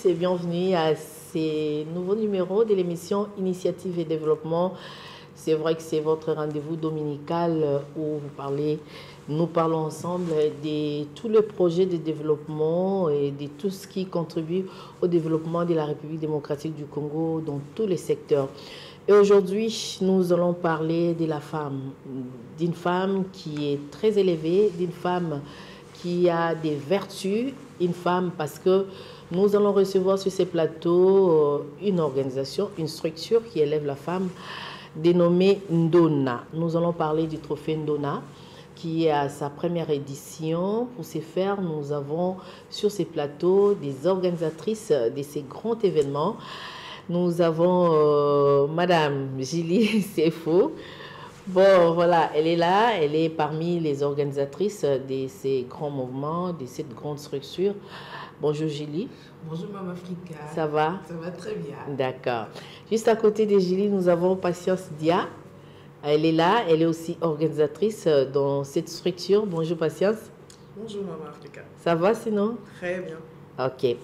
et bienvenue à ces nouveaux numéros de l'émission Initiative et Développement. C'est vrai que c'est votre rendez-vous dominical où nous parlons ensemble de tous les projets de développement et de tout ce qui contribue au développement de la République démocratique du Congo dans tous les secteurs. Et aujourd'hui, nous allons parler de la femme, d'une femme qui est très élevée, d'une femme qui a des vertus, une femme parce que nous allons recevoir sur ces plateaux une organisation, une structure qui élève la femme dénommée Ndona. Nous allons parler du trophée Ndona qui est à sa première édition. Pour ce faire, nous avons sur ces plateaux des organisatrices de ces grands événements. Nous avons Madame Julie Sefo. Bon, voilà, elle est là, elle est parmi les organisatrices de ces grands mouvements, de cette grande structure. Bonjour Julie. Bonjour Maman Africa. Ça va? Ça va très bien. D'accord. Juste à côté de Julie, nous avons Patience Dia. Elle est là, elle est aussi organisatrice dans cette structure. Bonjour Patience. Bonjour Maman Africa. Ça va sinon? Très bien. Ok.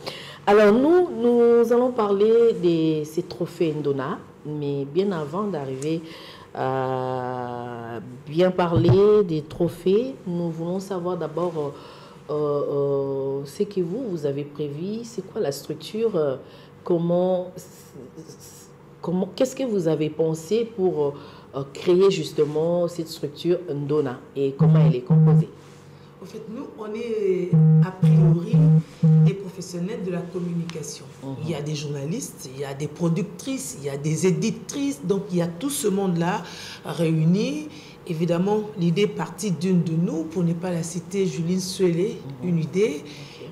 Alors nous allons parler de ces trophées Ndona, mais bien avant d'arriver à bien parler des trophées, nous voulons savoir d'abord ce que vous avez prévu, c'est quoi la structure, qu'est-ce que vous avez pensé pour créer justement cette structure Ndona et comment elle est composée? En fait, nous, on est a priori des professionnels de la communication. Il y a des journalistes, il y a des productrices, il y a des éditrices, donc il y a tout ce monde-là réuni. Évidemment, l'idée est partie d'une de nous, pour ne pas la citer, Julie Suélé, une idée.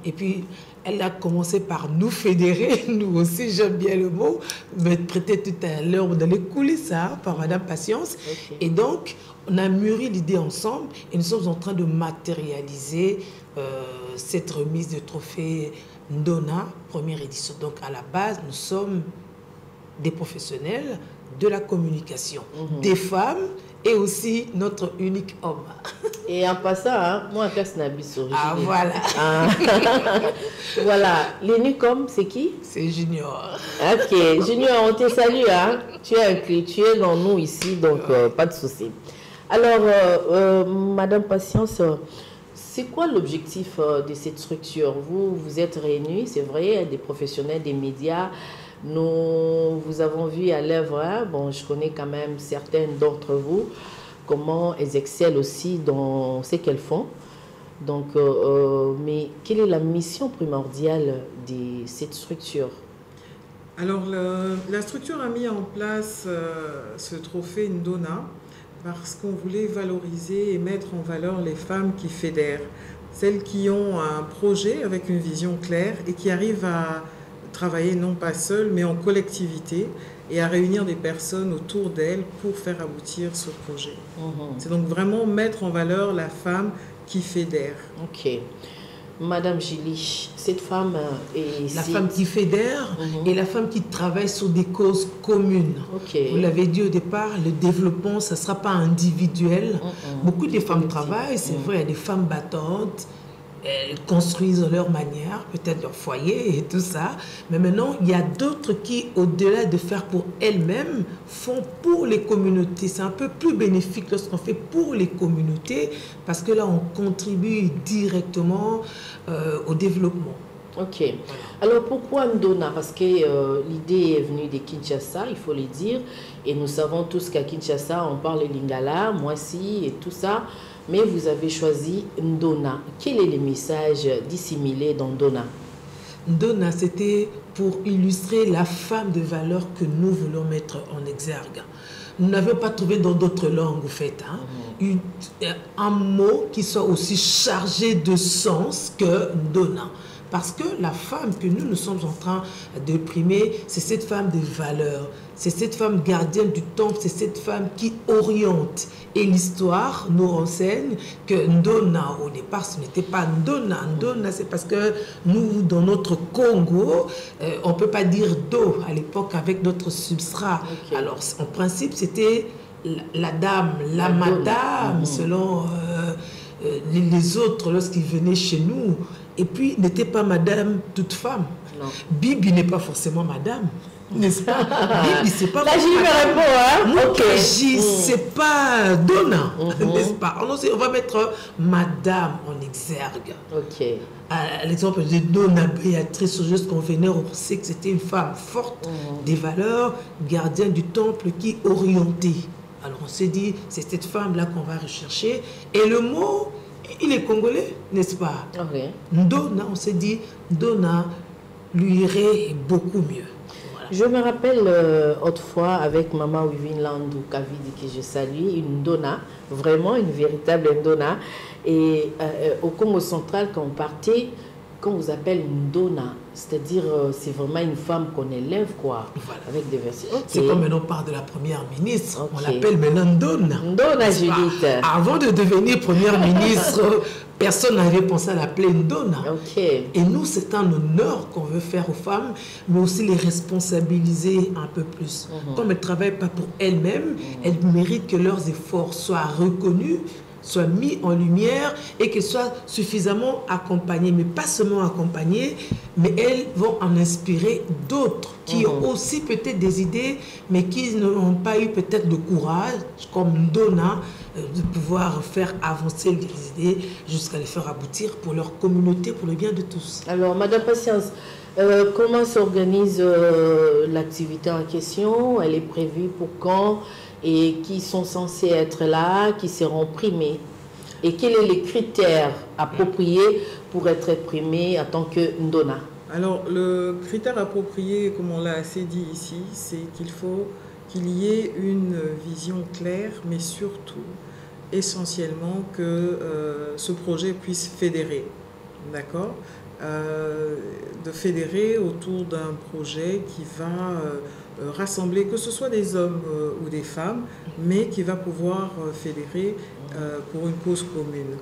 Et puis, elle a commencé par nous fédérer, nous aussi, j'aime bien le mot, mais prêté tout à l'heure dans les coulisses, hein, par Madame Patience. Et donc, on a mûri l'idée ensemble et nous sommes en train de matérialiser cette remise de trophée Ndona, première édition. Donc, à la base, nous sommes des professionnels de la communication, des femmes et aussi notre unique homme. Et en passant, hein, moi, je suis originaire. Ah, voilà. Ah. Voilà. L'unique homme, c'est qui? C'est Junior. Ok. Junior, on te salue. Hein? Tu es inclus, tu es dans nous ici, donc pas de souci. Alors, Madame Patience, c'est quoi l'objectif de cette structure? Vous êtes réunis, c'est vrai, des professionnels des médias. Nous vous avons vu à l'œuvre, hein? Bon, je connais quand même certaines d'entre vous, comment elles excellent aussi dans ce qu'elles font. Donc, mais quelle est la mission primordiale de cette structure? Alors, la structure a mis en place ce trophée Ndona parce qu'on voulait valoriser et mettre en valeur les femmes qui fédèrent, celles qui ont un projet avec une vision claire et qui arrivent à travailler non pas seules, mais en collectivité et à réunir des personnes autour d'elles pour faire aboutir ce projet. C'est donc vraiment mettre en valeur la femme qui fédère. Ok. Madame Julie, cette femme est... La femme qui fédère et la femme qui travaille sur des causes communes. Vous l'avez dit au départ, le développement, ça ne sera pas individuel. Beaucoup de femmes travaillent, c'est vrai, il y a des femmes battantes, elles construisent leur manière, peut-être leur foyer et tout ça. Mais maintenant, il y a d'autres qui, au-delà de faire pour elles-mêmes, font pour les communautés. C'est un peu plus bénéfique lorsqu'on fait pour les communautés, parce que là, on contribue directement au développement. Ok. Alors, pourquoi Ndona? Parce que l'idée est venue de Kinshasa, il faut le dire. Et nous savons tous qu'à Kinshasa, on parle lingala, Mwasi et tout ça. Mais vous avez choisi Ndona. Quel est le message dissimulé dans Ndona? Ndona, c'était pour illustrer la femme de valeur que nous voulons mettre en exergue. Nous n'avons pas trouvé dans d'autres langues, au fait, hein, un mot qui soit aussi chargé de sens que Ndona. Parce que la femme que nous sommes en train de primer, c'est cette femme de valeur. C'est cette femme gardienne du temple, c'est cette femme qui oriente. Et l'histoire nous renseigne que Ndona, au départ, ce n'était pas Ndona. Ndona, c'est parce que nous, dans notre Congo, on ne peut pas dire do à l'époque avec notre substrat. Alors, en principe, c'était la dame, la madame, selon les autres lorsqu'ils venaient chez nous. Et puis, n'était pas madame toute femme. Non. Bibi n'est pas forcément madame, n'est-ce pas? Bibi, c'est pas... Là, j'y me réponds, hein? Ok. C'est pas Donna, n'est-ce pas? On va mettre madame en exergue. Ok. À l'exemple de Donna Béatrice, juste qu'on venait, on sait que c'était une femme forte, des valeurs, gardienne du temple qui orientait. Alors on s'est dit, c'est cette femme-là qu'on va rechercher. Et le mot, il est congolais, n'est-ce pas? Okay. Donna, on s'est dit, Donna lui irait beaucoup mieux. Voilà. Je me rappelle autrefois avec maman Wivine Landou Kavidi, que je salue, une Donna, vraiment une véritable Donna. Et au Congo central, quand on partait, qu'on vous appelle une Donna, c'est-à-dire c'est vraiment une femme qu'on élève, quoi, voilà. Avec des versets. Okay. C'est comme maintenant on parle de la première ministre, Okay. On l'appelle maintenant Donna. Donna, Judith. Avant de devenir première ministre, personne n'avait pensé à l'appeler Donna. Okay. Et nous, c'est un honneur qu'on veut faire aux femmes, mais aussi les responsabiliser un peu plus. Comme elles ne travaillent pas pour elles-mêmes, elles méritent que leurs efforts soient reconnus, soient mis en lumière et qu'elles soient suffisamment accompagnées, mais pas seulement accompagnées, mais elles vont en inspirer d'autres qui ont aussi peut-être des idées, mais qui n'ont pas eu peut-être de courage, comme Donna, de pouvoir faire avancer les idées jusqu'à les faire aboutir pour leur communauté, pour le bien de tous. Alors, Madame Patience, comment s'organise l'activité en question? Elle est prévue pour quand? Et qui sont censés être là, qui seront primés? Et quels sont les critères appropriés pour être primés en tant que Ndona? Alors, le critère approprié, comme on l'a assez dit ici, c'est qu'il faut qu'il y ait une vision claire, mais surtout, essentiellement, que ce projet puisse fédérer. D'accord? De fédérer autour d'un projet qui va rassembler, que ce soit des hommes ou des femmes, mais qui va pouvoir fédérer pour une cause commune.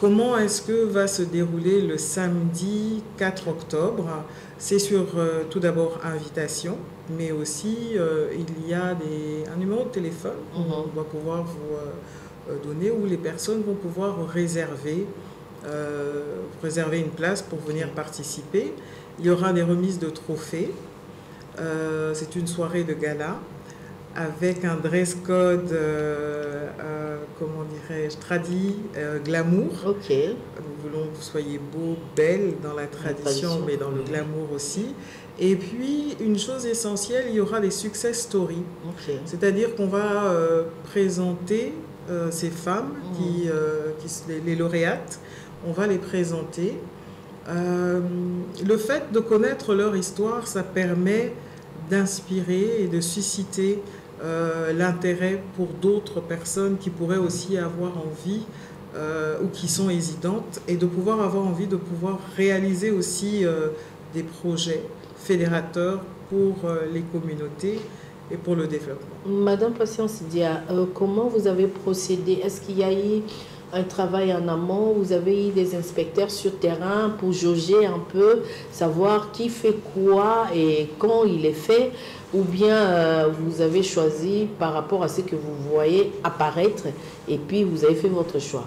Comment est-ce que va se dérouler le samedi 4 octobre? C'est sur tout d'abord invitation, mais aussi il y a un numéro de téléphone qu'on va pouvoir vous donner où les personnes vont pouvoir réserver une place pour venir participer. Il y aura des remises de trophées. C'est une soirée de gala avec un dress code, comment dirais-je, tradi, glamour. Ok. Nous voulons que vous soyez beaux, belles dans la tradition, mais dans le glamour aussi. Et puis, une chose essentielle, il y aura des success stories. Okay. C'est-à-dire qu'on va présenter ces femmes, les lauréates, on va les présenter. Le fait de connaître leur histoire, ça permet d'inspirer et de susciter l'intérêt pour d'autres personnes qui pourraient aussi avoir envie ou qui sont hésitantes, et de pouvoir avoir envie de pouvoir réaliser aussi des projets fédérateurs pour les communautés et pour le développement. Madame Patience Dia, comment vous avez procédé? Est-ce qu'il y a eu un travail en amont? Vous avez eu des inspecteurs sur terrain pour jauger un peu, savoir qui fait quoi et quand il est fait? Ou bien vous avez choisi par rapport à ce que vous voyez apparaître et puis vous avez fait votre choix?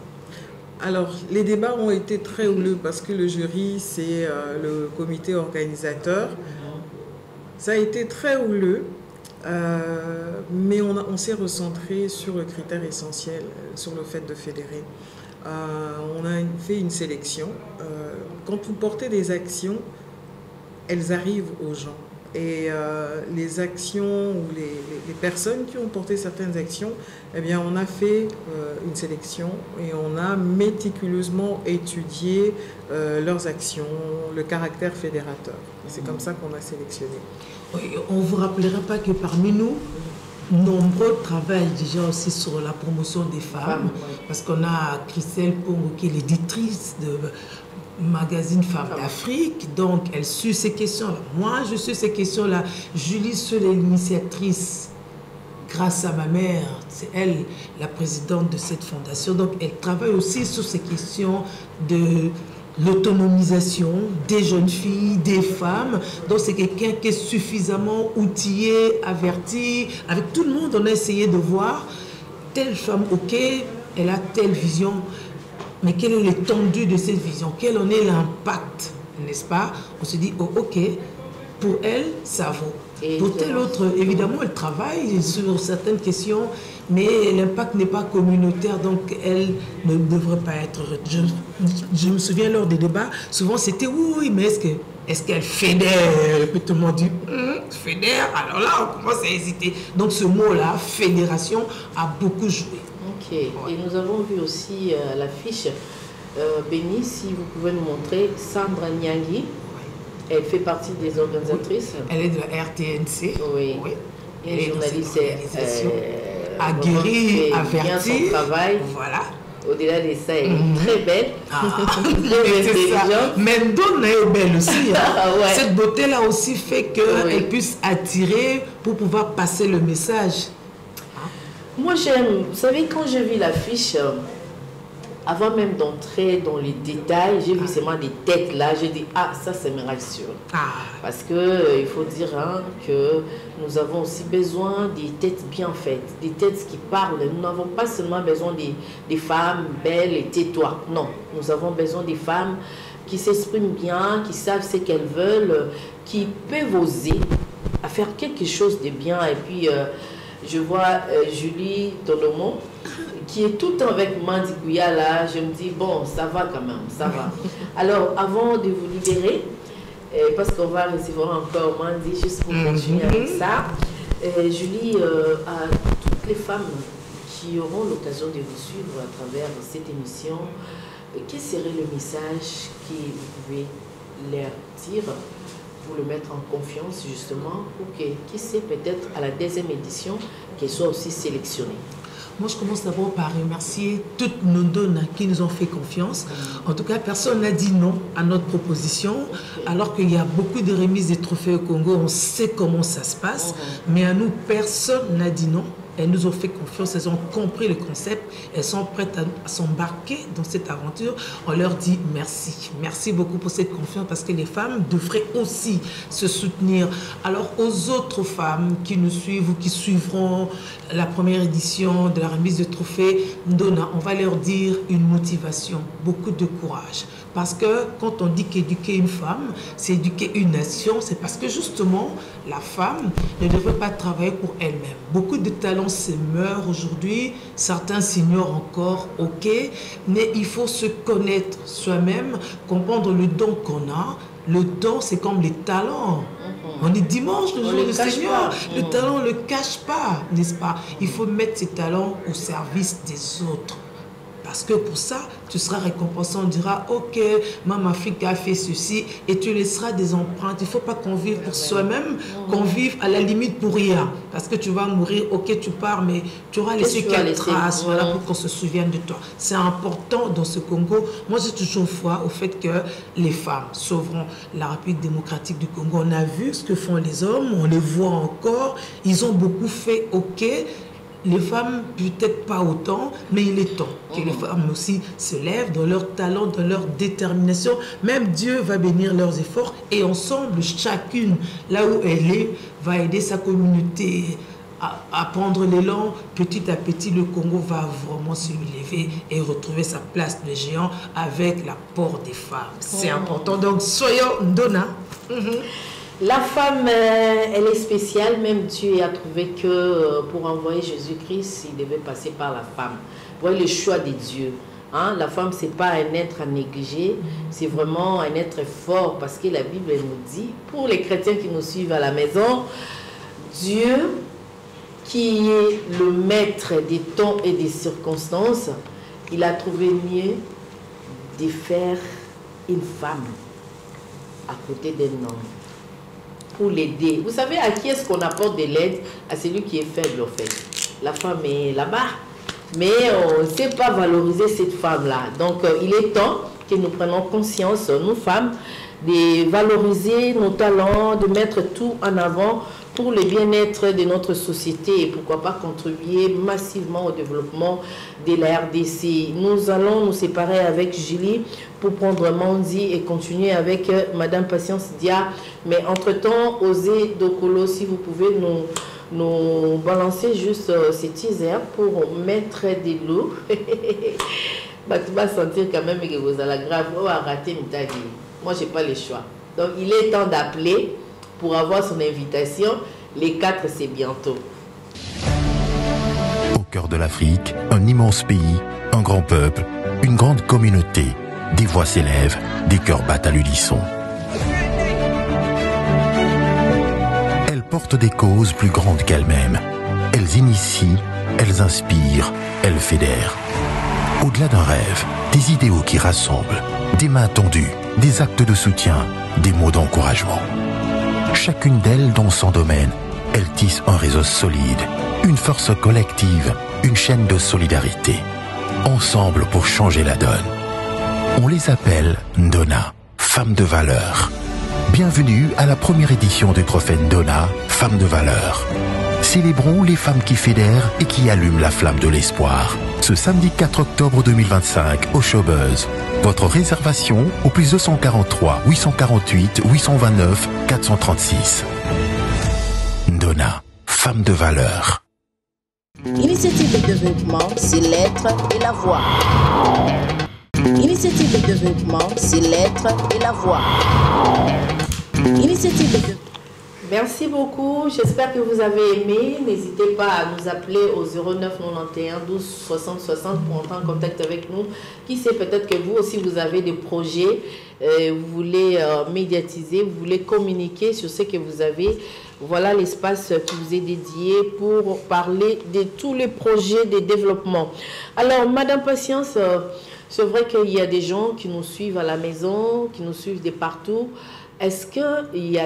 Alors, les débats ont été très houleux parce que le jury, c'est le comité organisateur. Ça a été très houleux, mais on s'est recentré sur le critère essentiel, sur le fait de fédérer. On a fait une sélection. Quand vous portez des actions, elles arrivent aux gens. Et les actions ou les personnes qui ont porté certaines actions, eh bien, on a fait une sélection et on a méticuleusement étudié leurs actions, le caractère fédérateur. C'est comme ça qu'on a sélectionné. Oui, on ne vous rappellera pas que parmi nous, nombreux travaillent déjà aussi sur la promotion des femmes, parce qu'on a Christelle Pongo qui est l'éditrice de magazine Femmes d'Afrique, donc elle suit ces questions-là. Moi, je suis ces questions-là. Julie Seul est l'initiatrice grâce à ma mère. C'est elle, la présidente de cette fondation. Donc, elle travaille aussi sur ces questions de l'autonomisation des jeunes filles, des femmes. Donc, c'est quelqu'un qui est suffisamment outillé, averti. Avec tout le monde, on a essayé de voir telle femme, ok, elle a telle vision. Mais quelle est l'étendue de cette vision? Quel en est l'impact n'est-ce pas? On se dit, oh, ok, pour elle, ça vaut. Et pour tel autre, évidemment, elle travaille sur certaines questions, mais l'impact n'est pas communautaire, donc elle ne devrait pas être... Je me souviens lors des débats, souvent c'était oui, mais est-ce qu'elle fédère? Et puis tout le monde dit, fédère, alors là, on commence à hésiter. Donc ce mot-là, fédération, a beaucoup joué. Ok, ouais. Et nous avons vu aussi l'affiche, Béni, si vous pouvez nous montrer, Sandra Nyangui. Elle fait partie des organisatrices. Elle est de la RTNC. Oui. Elle est journaliste aguerrie, avertie. Son travail. Voilà. Au-delà de ça, elle est très belle. C'est ça. Mais Donna est belle aussi. Hein. Ouais. Cette beauté-là aussi fait qu'elle puisse attirer pour pouvoir passer le message. Moi, j'aime. Vous savez, quand je vis l'affiche, avant même d'entrer dans les détails, j'ai vu seulement des têtes là. J'ai dit, ah, ça me rassure. Parce que il faut dire que nous avons aussi besoin des têtes bien faites, des têtes qui parlent. Nous n'avons pas seulement besoin des femmes belles et tais-toi. Non, nous avons besoin des femmes qui s'expriment bien, qui savent ce qu'elles veulent, qui peuvent oser à faire quelque chose de bien. Et puis, je vois Julie Tolomo, qui est tout le temps avec Mandi Kouya là, je me dis, bon, ça va quand même, ça va. Alors, avant de vous libérer, parce qu'on va recevoir encore Mandi, juste pour continuer avec ça, Julie, à toutes les femmes qui auront l'occasion de vous suivre à travers cette émission, quel serait le message que vous pouvez leur dire pour le mettre en confiance justement, pour que, qui sait, peut-être à la deuxième édition, qu'elle soit aussi sélectionnée? Moi, je commence d'abord par remercier toutes nos dons qui nous ont fait confiance. En tout cas, personne n'a dit non à notre proposition, alors qu'il y a beaucoup de remises des trophées au Congo. On sait comment ça se passe, mais à nous, personne n'a dit non. Elles nous ont fait confiance, elles ont compris le concept, elles sont prêtes à s'embarquer dans cette aventure. On leur dit merci. Merci beaucoup pour cette confiance parce que les femmes devraient aussi se soutenir. Alors aux autres femmes qui nous suivent ou qui suivront la première édition de la remise de trophées, Ndona, on va leur dire une motivation, beaucoup de courage. Parce que quand on dit qu'éduquer une femme, c'est éduquer une nation, c'est parce que justement, la femme ne devrait pas travailler pour elle-même. Beaucoup de talents se meurent aujourd'hui, certains s'ignorent encore, ok, mais il faut se connaître soi-même, comprendre le don qu'on a. Le don, c'est comme les talents. On est dimanche, le jour du Seigneur. Le talent ne le cache pas, n'est-ce pas? Il faut mettre ses talents au service des autres. Parce que pour ça, tu seras récompensé. On dira, ok, Maman Africa a fait ceci et tu laisseras des empreintes. Il ne faut pas qu'on vive pour soi-même, qu'on vive à la limite pour rien. Parce que tu vas mourir, ok, tu pars, mais tu auras laissé quelques traces voilà, pour qu'on se souvienne de toi. C'est important dans ce Congo. Moi, j'ai toujours foi au fait que les femmes sauveront la République démocratique du Congo. On a vu ce que font les hommes, on les voit encore. Ils ont beaucoup fait, ok. Les femmes, peut-être pas autant, mais il est temps que les femmes aussi se lèvent dans leur talent, dans leur détermination. Même Dieu va bénir leurs efforts et ensemble, chacune, là où elle est, va aider sa communauté à prendre l'élan. Petit à petit, le Congo va vraiment se lever et retrouver sa place de géant avec l'apport des femmes. C'est important. Donc, soyons Ndona. La femme, elle est spéciale. Même Dieu a trouvé que pour envoyer Jésus-Christ, il devait passer par la femme. Vous voyez le choix de Dieu. Hein? La femme, ce n'est pas un être à négliger. C'est vraiment un être fort parce que la Bible nous dit, pour les chrétiens qui nous suivent à la maison, Dieu, qui est le maître des temps et des circonstances, il a trouvé mieux de faire une femme à côté d'un homme, pour l'aider. Vous savez à qui est-ce qu'on apporte de l'aide? À celui qui est faible, en fait. La femme est là-bas, mais on ne sait pas valoriser cette femme-là. Donc, il est temps que nous prenions conscience, nous femmes, de valoriser nos talents, de mettre tout en avant pour le bien-être de notre société et pourquoi pas contribuer massivement au développement de la RDC. Nous allons nous séparer avec Julie pour prendre Mandi et continuer avec Madame Patience Dia. Mais entre-temps, Osé Dokolo, si vous pouvez nous balancer juste ces teasers pour mettre des lots. Bah, tu vas sentir quand même que vous allez grave rater Mitagi. moi, je n'ai pas le choix. Donc, il est temps d'appeler pour avoir son invitation. Les 4, c'est bientôt. Au cœur de l'Afrique, un immense pays, un grand peuple, une grande communauté. Des voix s'élèvent, des cœurs battent à l'unisson. Elles portent des causes plus grandes qu'elles-mêmes. Elles initient, elles inspirent, elles fédèrent. Au-delà d'un rêve, des idéaux qui rassemblent, des mains tendues, des actes de soutien, des mots d'encouragement. Chacune d'elles dans son domaine, elles tissent un réseau solide, une force collective, une chaîne de solidarité. Ensemble pour changer la donne. On les appelle Ndona, femmes de valeur. Bienvenue à la première édition du trophée Ndona, femmes de valeur. Célébrons les femmes qui fédèrent et qui allument la flamme de l'espoir. Ce samedi 4 octobre 2025 au Showbuzz. Votre réservation au plus 243 848 829 436. Ndona, femme de valeur. Initiative de développement, c'est l'être et la voix. Initiative de développement, c'est l'être et la voix. Initiative de... Merci beaucoup. J'espère que vous avez aimé. N'hésitez pas à nous appeler au 09 91 12 60 60 pour entrer en contact avec nous. Qui sait, peut-être que vous aussi, vous avez des projets, vous voulez médiatiser, vous voulez communiquer sur ce que vous avez. Voilà l'espace qui vous est dédié pour parler de tous les projets de développement. Alors, Madame Patience, c'est vrai qu'il y a des gens qui nous suivent à la maison, qui nous suivent de partout. Est-ce qu'il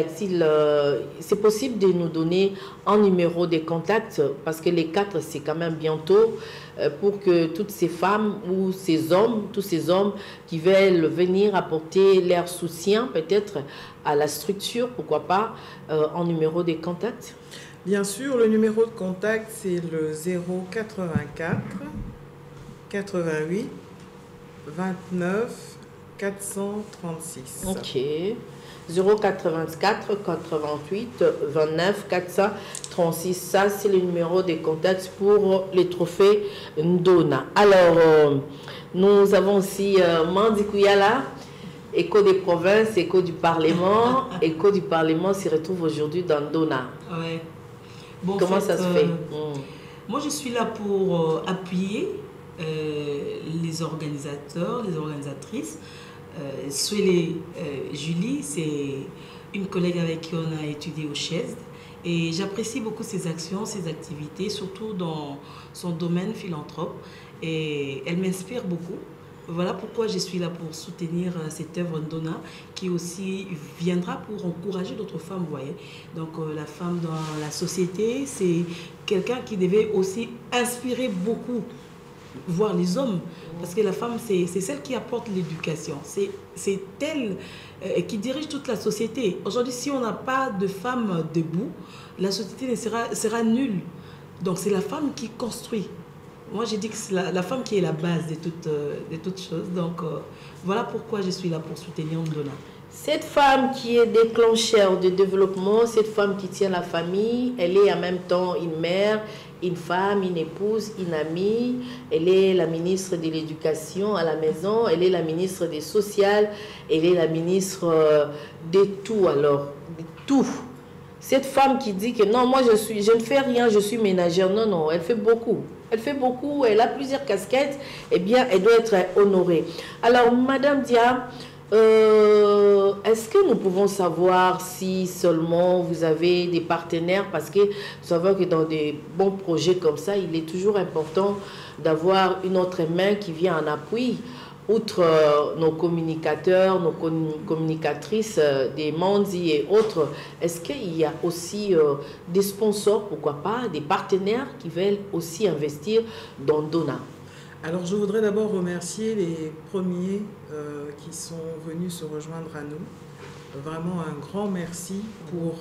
c'est possible de nous donner un numéro de contact, parce que les 4, c'est quand même bientôt, pour que toutes ces femmes ou ces hommes, tous ces hommes qui veulent venir apporter leur soutien peut-être à la structure, pourquoi pas, un numéro de contact? Bien sûr, le numéro de contact, c'est le 084 88 29 436. Ok. 084 88 29 436. Ça, c'est le numéro de contact pour les trophées Ndona. Alors, nous avons aussi Mandi Kouyala, écho des provinces, écho du Parlement. Écho du Parlement se retrouve aujourd'hui dans Ndona. Ouais. Bon, comment ça se fait? Moi, je suis là pour appuyer les organisateurs, les organisatrices. Julie, c'est une collègue avec qui on a étudié au CHESD, et j'apprécie beaucoup ses actions, ses activités, surtout dans son domaine philanthrope, et elle m'inspire beaucoup. Voilà pourquoi je suis là pour soutenir cette œuvre Ndona, qui aussi viendra pour encourager d'autres femmes, vous voyez. Donc la femme dans la société, c'est quelqu'un qui devait aussi inspirer beaucoup, voir les hommes, parce que la femme, c'est celle qui apporte l'éducation, c'est elle qui dirige toute la société. Aujourd'hui, si on n'a pas de femmes debout, la société sera nulle. Donc c'est la femme qui construit. Moi, j'ai dit que c'est la femme qui est la base de toutes choses. Donc voilà pourquoi je suis là pour soutenir Ndona. Cette femme qui est déclencheur de développement, cette femme qui tient la famille, elle est en même temps une mère, une femme, une épouse, une amie. Elle est la ministre de l'Éducation à la maison, elle est la ministre des Sociales, elle est la ministre de tout, alors, de tout. Cette femme qui dit que non, moi je ne fais rien, je suis ménagère. Non, non, elle fait beaucoup. Elle fait beaucoup, elle a plusieurs casquettes, eh bien, elle doit être honorée. Alors, Madame Dia, est-ce que nous pouvons savoir si seulement vous avez des partenaires, parce que vous savez que dans des bons projets comme ça, il est toujours important d'avoir une autre main qui vient en appui, outre nos communicateurs, nos communicatrices, des Mandi et autres. Est-ce qu'il y a aussi des sponsors, pourquoi pas, des partenaires qui veulent aussi investir dans Ndona? Alors, je voudrais d'abord remercier les premiers qui sont venus se rejoindre à nous. Vraiment un grand merci pour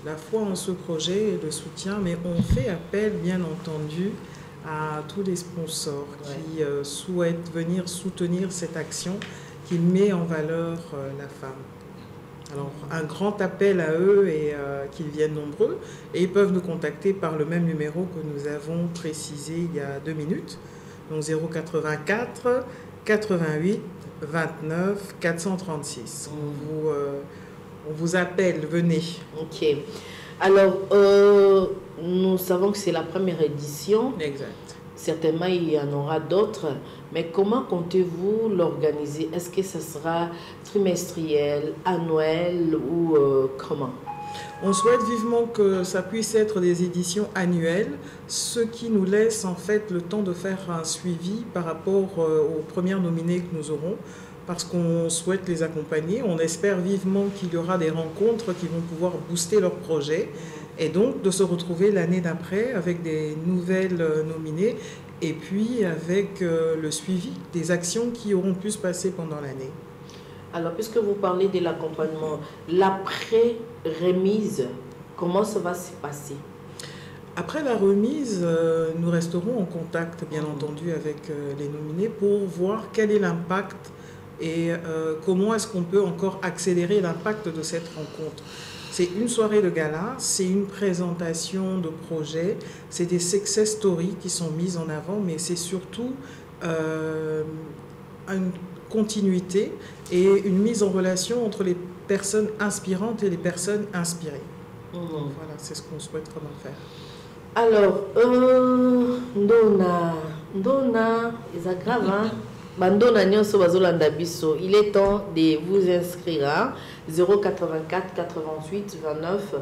la foi en ce projet et le soutien, mais on fait appel, bien entendu, à tous les sponsors qui souhaitent venir soutenir cette action qui met en valeur la femme. Alors, un grand appel à eux et qu'ils viennent nombreux, et ils peuvent nous contacter par le même numéro que nous avons précisé il y a 2 minutes. Donc 084 88 29 436. On vous appelle, venez. Ok. Alors, nous savons que c'est la première édition. Exact. Certainement, il y en aura d'autres. Mais comment comptez-vous l'organiser? Est-ce que ça sera trimestriel, annuel ou comment? On souhaite vivement que ça puisse être des éditions annuelles, ce qui nous laisse en fait le temps de faire un suivi par rapport aux premières nominées que nous aurons, parce qu'on souhaite les accompagner. On espère vivement qu'il y aura des rencontres qui vont pouvoir booster leur projet et donc de se retrouver l'année d'après avec des nouvelles nominées et puis avec le suivi des actions qui auront pu se passer pendant l'année. Alors, puisque vous parlez de l'accompagnement, l'après-remise, comment ça va se passer? Après la remise, nous resterons en contact, bien entendu, avec les nominés pour voir quel est l'impact et comment est-ce qu'on peut encore accélérer l'impact de cette rencontre. C'est une soirée de gala, c'est une présentation de projet, c'est des success stories qui sont mises en avant, mais c'est surtout une continuité et une mise en relation entre les personnes inspirantes et les personnes inspirées. Voilà, c'est ce qu'on souhaite vraiment faire. Alors, Ndona, c'est grave, hein? Bandona nyonso bazolanda biso, il est temps de vous inscrire à 084 88 29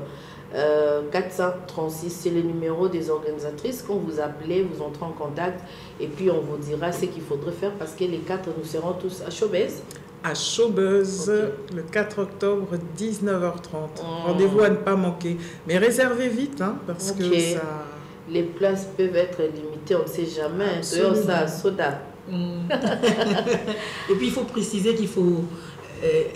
436, c'est le numéro des organisatrices. Quand vous appelez, vous entrez en contact et puis on vous dira ce qu'il faudrait faire parce que les 4, nous serons tous à Showbuzz. À Showbuzz, okay. Le 4 octobre, 19h30. Rendez-vous à ne pas manquer. Mais réservez vite, hein, parce que ça... Les places peuvent être limitées, on ne sait jamais. Ça, soda. Et puis il faut préciser qu'il faut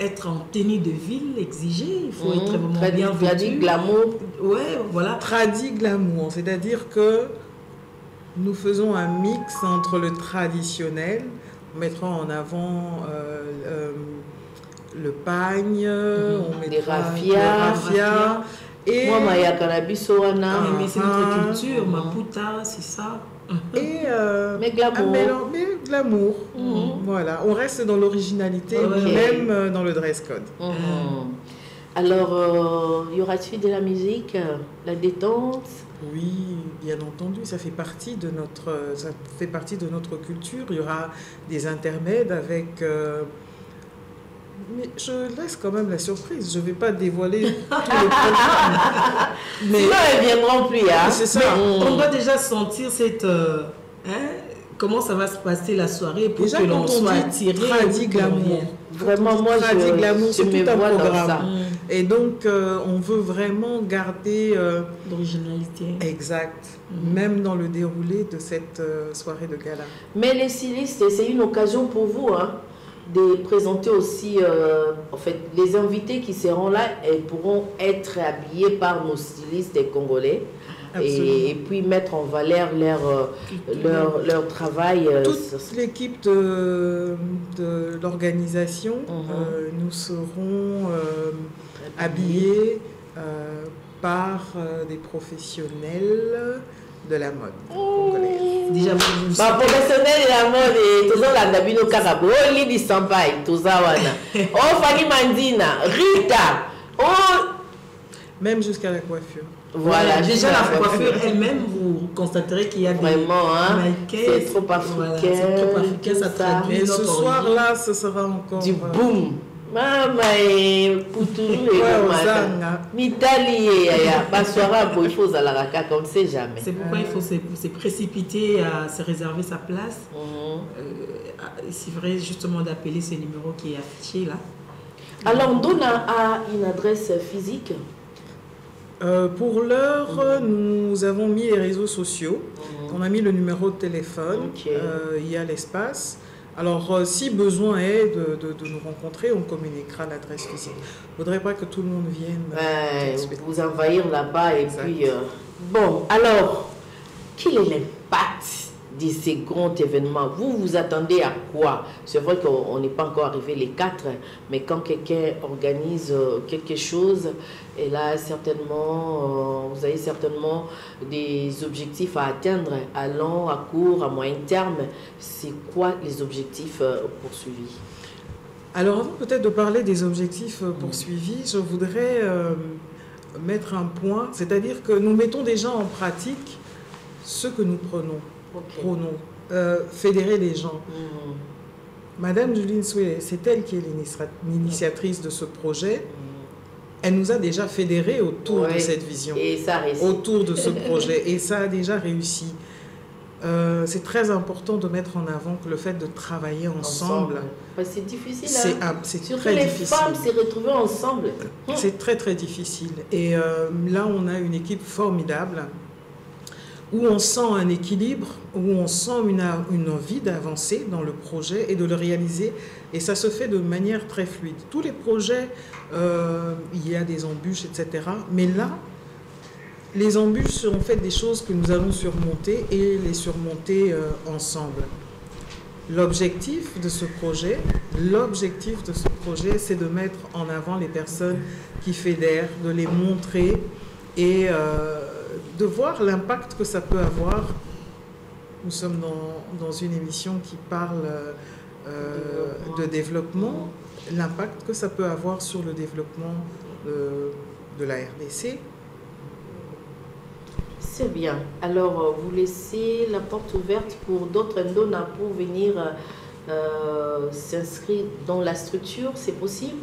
être en tenue de ville exigée, il faut être vraiment bien vêtu. Tradi glamour. Ouais, voilà. Tradi glamour, c'est-à-dire que nous faisons un mix entre le traditionnel, on mettra en avant le pagne, on mettra les raffias. Et moi, Maya Kanabisoana. Mais c'est notre culture, Maputa, c'est ça. Et mais glamour. Glamour. Voilà, on reste dans l'originalité, même dans le dress code. Alors, y aura-t-il de la musique, la détente? Oui, bien entendu, ça fait partie de notre culture. Il y aura des intermèdes avec... mais je laisse quand même la surprise. Je ne vais pas dévoiler tout le programme. Mais sinon, elles ne viendront plus. Hein? C'est ça. On doit déjà sentir cette... comment ça va se passer la soirée pour déjà, que l'on soit attiré. Tradi glamour. Vraiment, moi, Tradi glamour, c'est tout un programme. Et donc, on veut vraiment garder... l'originalité. Exact. Même dans le déroulé de cette soirée de gala. Mais les stylistes, c'est une occasion pour vous, hein, de présenter aussi, en fait, les invités qui seront là, elles pourront être habillés par nos stylistes congolais. Et puis mettre en valeur leur travail. Toute l'équipe de l'organisation, nous serons habillés par des professionnels de la mode congolaise. Déjà, professionnel de la mode, tous la Dabino Karabo, Lidi Sampai, Tozawana, Fanny Mandina, Rita, même jusqu'à la coiffure. Voilà, déjà la coiffure elle-même, vous constaterez qu'il y a vraiment, hein, c'est trop africain, ça traduit. Et ce soir-là, ce sera encore du boom. Maman et Poutoulou et Mitali et Baswara, il faut Zalaraka, on ne sait jamais. C'est pourquoi il faut se précipiter à se réserver sa place. C'est vrai justement d'appeler ce numéro qui est affiché là. Alors, Ndona a une adresse physique? Pour l'heure, nous avons mis les réseaux sociaux. On a mis le numéro de téléphone. Il y a l'espace. Alors, si besoin est de nous rencontrer, on communiquera l'adresse physique. Il ne faudrait pas que tout le monde vienne. Vous envahir là-bas et puis... Bon, alors, quel est l'impact de ces grands événements, vous vous attendez à quoi? C'est vrai qu'on n'est pas encore arrivé les 4, mais quand quelqu'un organise quelque chose, et là certainement, vous avez certainement des objectifs à atteindre à long, à court, à moyen terme. C'est quoi les objectifs poursuivis? Alors avant peut-être de parler des objectifs poursuivis, je voudrais mettre un point, c'est-à-dire que nous mettons déjà en pratique ce que nous prenons. Fédérer les gens. Madame Juline Soué, c'est elle qui est l'initiatrice de ce projet. Elle nous a déjà fédérés autour de cette vision, et ça autour de ce projet, et ça a déjà réussi. C'est très important de mettre en avant que le fait de travailler ensemble. C'est difficile. C'est surtout très les difficile. femmes s'y retrouver ensemble. C'est très très difficile. Et là, on a une équipe formidable, où on sent un équilibre, où on sent une envie d'avancer dans le projet et de le réaliser. Et ça se fait de manière très fluide. Tous les projets, il y a des embûches, etc. Mais là, les embûches seront faites des choses que nous allons surmonter et les surmonter ensemble. L'objectif de ce projet, c'est de mettre en avant les personnes qui fédèrent, de les montrer et de voir l'impact que ça peut avoir. Nous sommes dans une émission qui parle de développement, l'impact que ça peut avoir sur le développement de la RDC. C'est bien. Alors, vous laissez la porte ouverte pour d'autres Ndona pour venir s'inscrire dans la structure, c'est possible?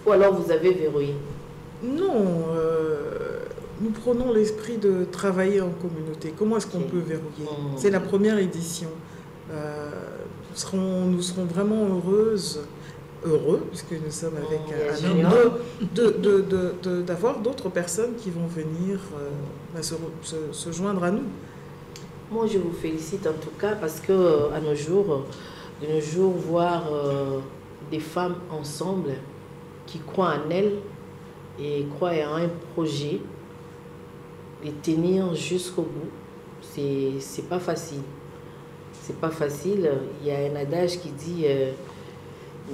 Ou alors vous avez verrouillé? Non, nous prenons l'esprit de travailler en communauté. Comment est-ce qu'on peut verrouiller? C'est la première édition. Nous serons vraiment heureux, puisque nous sommes avec un homme, d'avoir d'autres personnes qui vont venir se joindre à nous. Moi, je vous félicite en tout cas parce que de nos jours, voir des femmes ensemble qui croient en elles et croient en un projet et tenir jusqu'au bout, c'est pas facile. C'est pas facile. Il y a un adage qui dit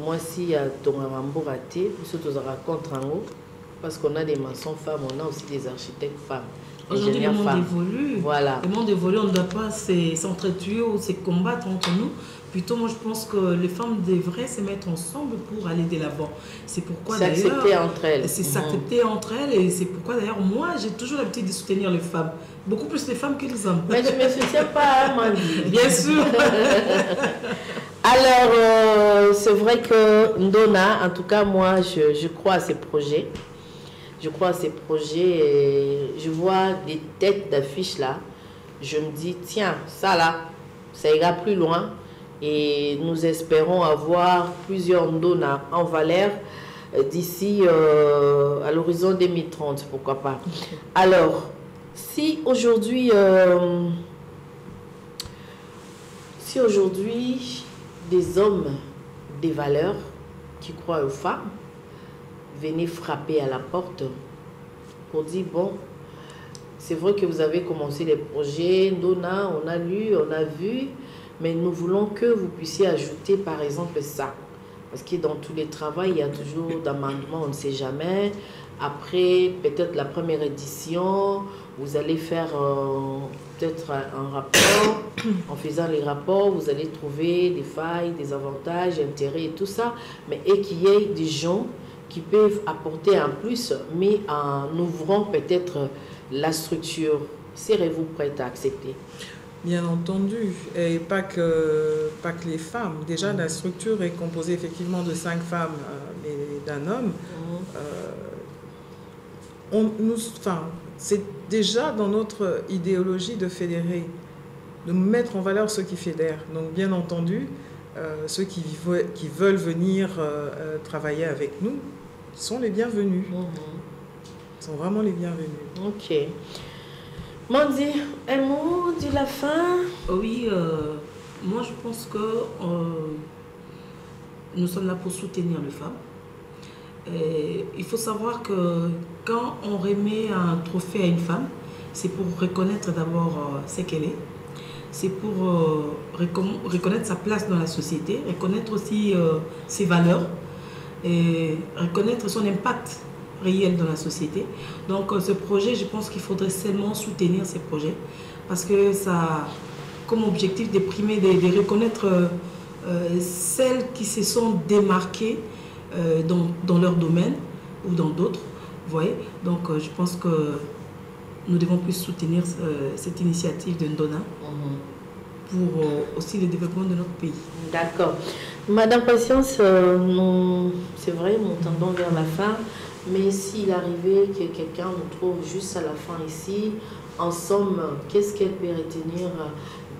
moi si ton rambo raté, nous te raconte en haut parce qu'on a des maçons femmes, on a aussi des architectes femmes. Aujourd'hui, le monde évolue. Voilà. Le monde évolue, on ne doit pas s'entretuer ou se combattre entre nous. Plutôt, moi, je pense que les femmes devraient se mettre ensemble pour aller de l'avant. C'est pourquoi d'ailleurs... S'accepter entre elles. C'est s'accepter entre elles. Et c'est pourquoi d'ailleurs, moi, j'ai toujours l'habitude de soutenir les femmes. Beaucoup plus les femmes que les hommes. Mais je ne me soutiens pas, hein, Mandy. Bien sûr. Alors, c'est vrai que Ndona, en tout cas, moi, je crois à ces projets. Je crois à ces projets et je vois des têtes d'affiches là. Je me dis, tiens, ça là, ça ira plus loin. Et nous espérons avoir plusieurs Ndona en valeur d'ici à l'horizon 2030, pourquoi pas. Alors, si aujourd'hui, des hommes, des valeurs qui croient aux femmes, venez frapper à la porte pour dire, bon, c'est vrai que vous avez commencé les projets, Ndona, on a lu, on a vu, mais nous voulons que vous puissiez ajouter par exemple ça. Parce que dans tous les travaux, il y a toujours d'amendements, on ne sait jamais. Après, peut-être la première édition, vous allez faire peut-être un rapport. En faisant les rapports, vous allez trouver des failles, des avantages, intérêts et tout ça. Mais et qu'il y ait des gens qui peuvent apporter un plus, mais en ouvrant peut-être la structure. Serez-vous prête à accepter? Bien entendu, et pas que les femmes. Déjà, la structure est composée effectivement de 5 femmes et d'un homme. C'est déjà dans notre idéologie de fédérer, de mettre en valeur ceux qui fédèrent. Donc, bien entendu, ceux qui veulent venir travailler avec nous sont les bienvenus. Ils sont vraiment les bienvenus. Ok. Mandy, un mot de la fin? Oui, moi je pense que nous sommes là pour soutenir les femmes. Et il faut savoir que quand on remet un trophée à une femme, c'est pour reconnaître d'abord ce qu'elle est, c'est pour reconnaître sa place dans la société, reconnaître aussi ses valeurs et reconnaître son impact réel dans la société. Donc ce projet, je pense qu'il faudrait seulement soutenir ces projets parce que ça a comme objectif de primer, de reconnaître celles qui se sont démarquées dans leur domaine ou dans d'autres. Vous voyez, donc je pense que nous devons plus soutenir cette initiative de Ndona pour aussi le développement de notre pays. D'accord. Madame Patience, c'est vrai, nous tendons vers la fin, mais s'il arrivait que quelqu'un nous trouve juste à la fin ici, en somme, qu'est-ce qu'elle peut retenir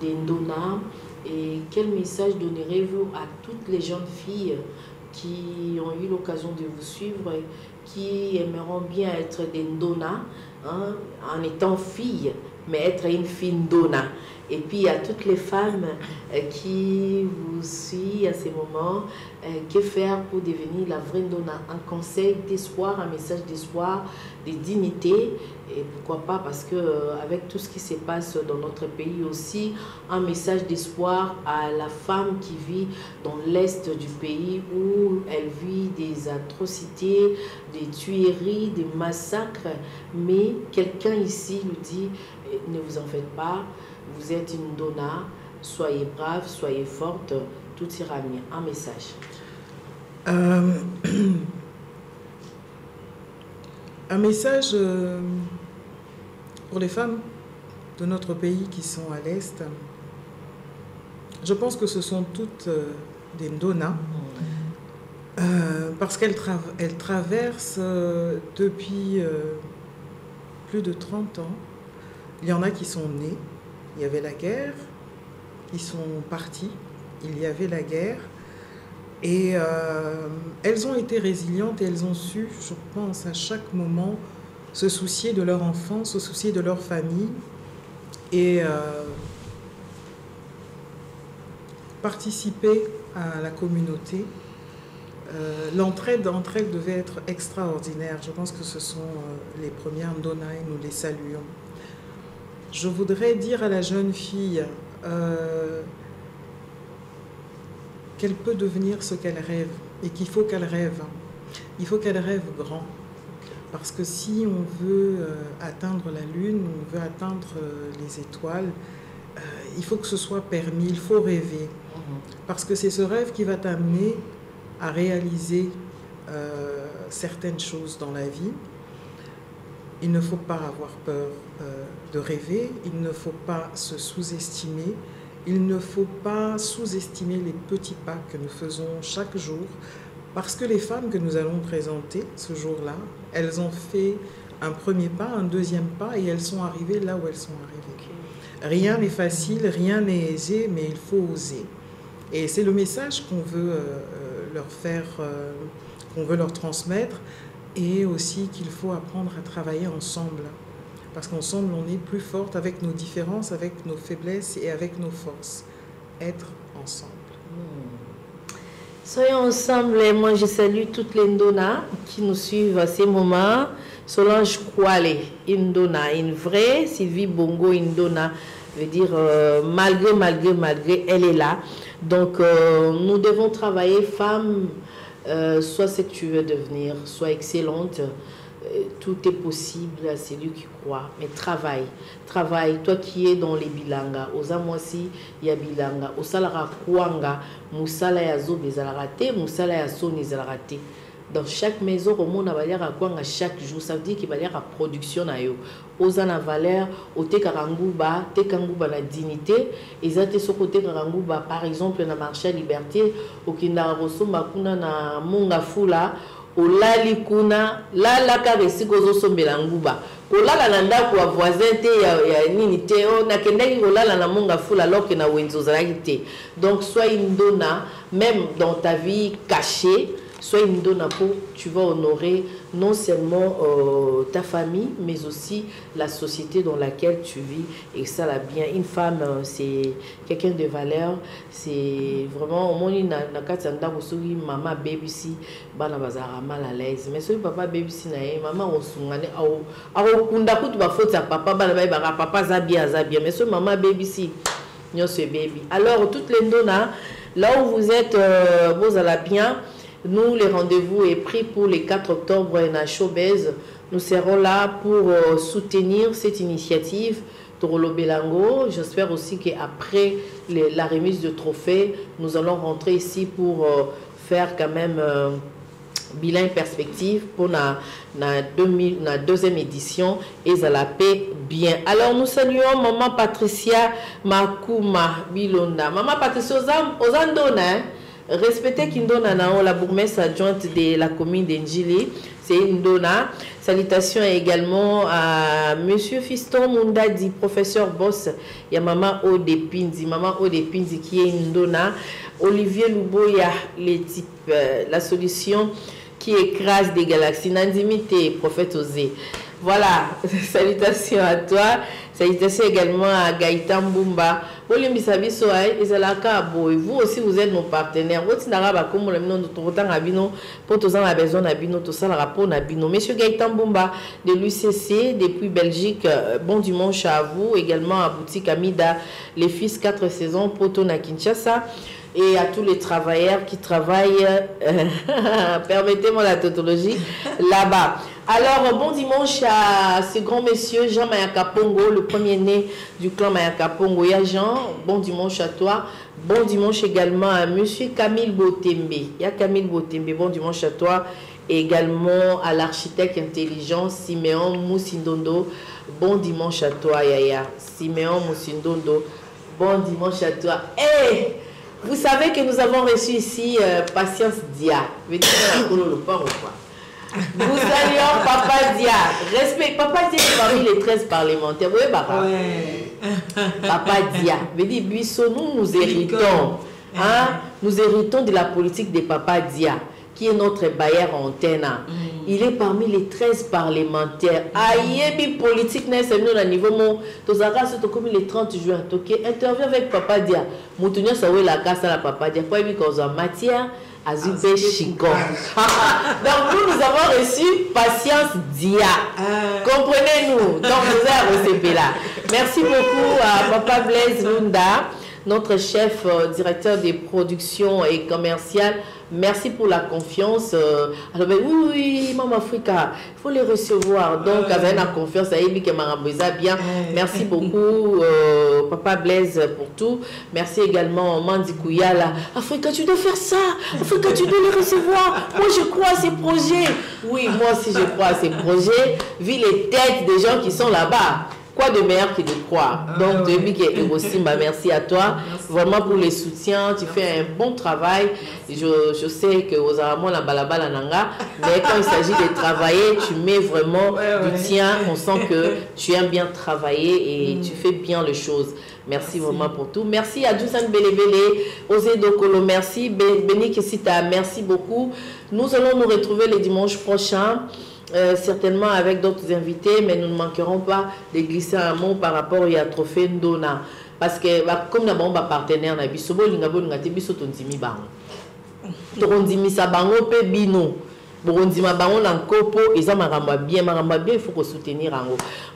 de Ndona et quel message donnerez-vous à toutes les jeunes filles qui ont eu l'occasion de vous suivre, qui aimeront bien être des Ndona, hein, en étant fille, mais être une fille Ndona. Et puis à toutes les femmes qui vous suivent à ces moments, que faire pour devenir la vraie Ndona? Un conseil d'espoir, un message d'espoir, de dignité, et pourquoi pas, parce que avec tout ce qui se passe dans notre pays aussi, un message d'espoir à la femme qui vit dans l'est du pays où elle vit des atrocités, des tueries, des massacres, mais quelqu'un ici nous dit, ne vous en faites pas, vous êtes une Ndona, soyez brave, soyez forte, tout ira bien. Un message. Un message pour les femmes de notre pays qui sont à l'Est. Je pense que ce sont toutes des Ndona parce qu'elles traversent depuis plus de 30 ans. Il y en a qui sont nées, il y avait la guerre, ils sont partis, il y avait la guerre. Et elles ont été résilientes et elles ont su, je pense, à chaque moment, se soucier de leur enfant, se soucier de leur famille et participer à la communauté. L'entraide entre elles devait être extraordinaire. Je pense que ce sont les premières Ndona et nous les saluons. Je voudrais dire à la jeune fille qu'elle peut devenir ce qu'elle rêve et qu'il faut qu'elle rêve. Il faut qu'elle rêve grand. Parce que si on veut atteindre la lune, on veut atteindre les étoiles, il faut que ce soit permis, il faut rêver. Parce que c'est ce rêve qui va t'amener à réaliser certaines choses dans la vie. Il ne faut pas avoir peur de rêver, il ne faut pas se sous-estimer, il ne faut pas sous-estimer les petits pas que nous faisons chaque jour, parce que les femmes que nous allons présenter ce jour-là, elles ont fait un premier pas, un deuxième pas, et elles sont arrivées là où elles sont arrivées. Rien n'est facile, rien n'est aisé, mais il faut oser. Et c'est le message qu'on veut leur faire, qu'on veut leur transmettre, et aussi qu'il faut apprendre à travailler ensemble. Parce qu'ensemble, on est plus forte avec nos différences, avec nos faiblesses et avec nos forces. Être ensemble. Soyons ensemble. Et moi, je salue toutes les Ndona qui nous suivent à ces moments. Solange Kouale, une Ndona, une vraie. Sylvie Bongo, une Ndona, veut dire malgré, elle est là. Donc, nous devons travailler, femmes, soit ce que tu veux devenir, soit excellente. Tout est possible à celui qui croit. Mais travaille. Toi qui es dans les bilanga, aux amoisi, il y a bilanga. Au salara kuanga, musala ya zo bezalaraté, musala ya so nezalaraté. Dans chaque maison, au monde, il y a kuanga chaque jour. Ça veut dire qu'il va y avoir production na yo. Aux ana valeur, au te karanguba la dignité. Et ça te so côté karanguba, par exemple, na marché liberté, au kinda rosso makuna na monga fula. Olali kuna la karesi kozo sombela nguba olala na ndako wa voisin te ya nini te o na kendeki olala na monga fula alors que na wenzo zalaki te. Donc sois une Ndona même dans ta vie cachée, sois une Ndona pour tu vas honorer non seulement ta famille mais aussi la société dans laquelle tu vis et ça là bien. Une femme c'est quelqu'un de valeur, c'est vraiment au monde na katanda kosoki maman baby si bana bazara mal à l'aise mais soki papa baby si na maman osungane au kunda kutu ba faute sa papa bana ba papa za bien mais soki maman baby si baby. Alors, toutes les ndona, là où vous êtes, vous allez bien. Nous, les rendez-vous est pris pour les 4 octobre à Showbiz. Nous serons là pour soutenir cette initiative Torolo Belango. J'espère aussi qu'après la remise de trophée, nous allons rentrer ici pour faire quand même bilan perspective pour la deuxième édition et ça la paix bien. Alors nous saluons Maman Patricia Makuma Bilonda. Maman Patricia Ozandona, respectez Kindona Nao, la bourgmestre adjointe de la commune d'Enjili. C'est une donna. Salutations également à Monsieur Fiston Mundadi, professeur boss. Il y a Maman Odepinzi. Maman Odepinzi qui est une donna. Olivier Louboya, les types, la solution qui écrase des galaxies. Nandimité, prophète Osé. Voilà, salutations à toi. Salutations également à Gaëtan Bumba. Vous aussi, vous êtes nos partenaires. Monsieur Gaëtan Bumba de l'UCC depuis Belgique, bon dimanche à vous. Également à Boutique Amida, les fils 4 saisons, Poto na Kinshasa. Et à tous les travailleurs qui travaillent, permettez-moi la tautologie, là-bas. Alors, bon dimanche à ce grand monsieur Jean Mayaka Pongo, le premier-né du clan Mayaka Pongo. Ya Jean, bon dimanche à toi. Bon dimanche également à monsieur Camille Botembe. Ya Camille Botembe, bon dimanche à toi. Et également à l'architecte intelligent Siméon Moussindondo. Bon dimanche à toi, Yaya. Siméon Moussindondo, bon dimanche à toi. Hey! Vous savez que nous avons reçu ici Patience Dia. Vous saluons Papa Dia. Respect. Papa Dia est parmi les 13 parlementaires. Vous voyez, Papa? Papa Dia. Nous héritons. Hein? Nous héritons de la politique de Papa Dia, qui est notre bailleur en antenne. Il est parmi les 13 parlementaires. Aïe, politique, c'est nous à niveau mon. Tozara, c'est comme le 30 juin. Interview avec Papa Dia. Moutounion, ça la casse à la Papa Dia. Quoi, il y a matière à Zubé Chico. Donc, nous avons reçu Patience Dia. Comprenez-nous. Donc, vous avez reçu là. Merci beaucoup à Papa Blaise Lunda, notre chef directeur des productions et commerciales. Merci pour la confiance. Alors, oui, Maman Africa, il faut les recevoir. Donc, avec la confiance, bien. Merci beaucoup, Papa Blaise, pour tout. Merci également, Mandi Kouyala. Africa, tu dois faire ça. Africa, tu dois les recevoir. Moi, je crois à ces projets. Oui, moi aussi, je crois à ces projets. Vu les têtes des gens qui sont là-bas. Quoi de meilleur que de croire? Donc, merci à toi. Merci. Vraiment pour les soutiens. Tu fais un bon travail. Je sais que aux Aramons, la balabala nanga. Mais quand il s'agit de travailler, tu mets vraiment du tien. On sent que tu aimes bien travailler et tu fais bien les choses. Merci vraiment pour tout. Merci à Djoussan Belebele, Osé Dokolo, merci. Béni Kessita, merci beaucoup. Nous allons nous retrouver le dimanche prochain. Certainement avec d'autres invités, mais nous ne manquerons pas de glisser un mot par rapport à Trophée Ndona. Parce que, comme nous avons un partenaire, nous avons un il faut soutenir.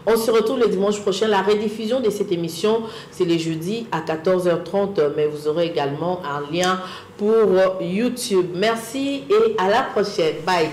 On se retrouve le dimanche prochain. La rediffusion de cette émission, c'est le jeudi à 14h30, mais vous aurez également un lien pour YouTube. Merci et à la prochaine. Bye.